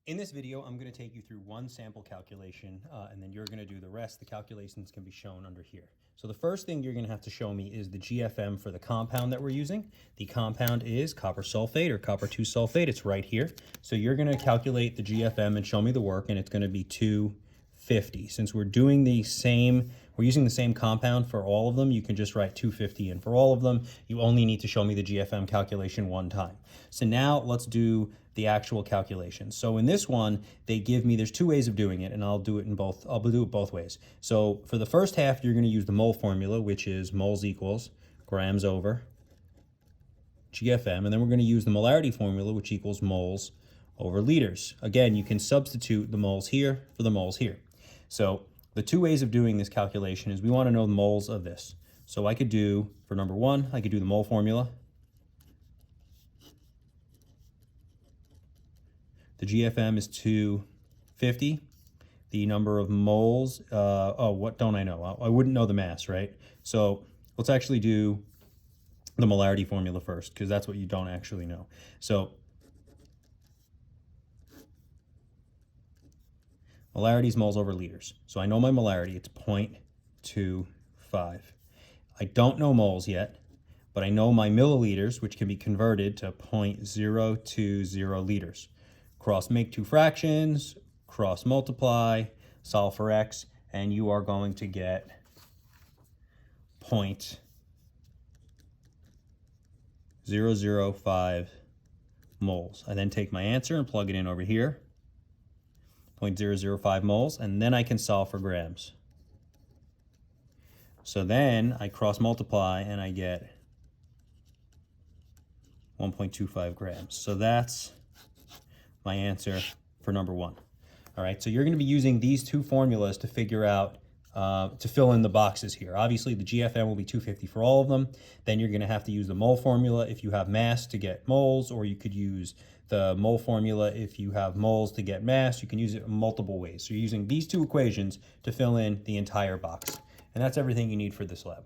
In this video, I'm going to take you through one sample calculation, and then you're going to do the rest. The calculations can be shown under here. So the first thing you're going to have to show me is the GFM for the compound that we're using. The compound is copper sulfate or copper 2 sulfate. It's right here. So you're going to calculate the GFM and show me the work, and it's going to be 250. Since we're using the same compound for all of them, you can just write 250 in for all of them. You only need to show me the GFM calculation one time. So now let's do the actual calculation. So in this one, they give me, there's two ways of doing it, and I'll do it both ways. So for the first half, you're going to use the mole formula, which is moles equals grams over GFM, and then we're going to use the molarity formula, which equals moles over liters. Again, you can substitute the moles here for the moles here. So the two ways of doing this calculation is we want to know the moles of this. So I could do, for number one, I could do the mole formula. The GFM is 250. The number of moles, what don't I know? I wouldn't know the mass, right? So let's actually do the molarity formula first, because that's what you don't actually know. So molarity is moles over liters. So I know my molarity, it's 0.25. I don't know moles yet, but I know my milliliters, which can be converted to 0.020 liters. Cross make two fractions, cross multiply, solve for x, and you are going to get 0.005 moles. I then take my answer and plug it in over here, 0.005 moles, and then I can solve for grams. So then I cross multiply and I get 1.25 grams. So that's my answer for number one. All right, so you're going to be using these two formulas to figure out, to fill in the boxes here. Obviously, the GFM will be 250 for all of them. Then you're going to have to use the mole formula if you have mass to get moles, or you could use the mole formula if you have moles to get mass. You can use it in multiple ways. So you're using these two equations to fill in the entire box. And that's everything you need for this lab.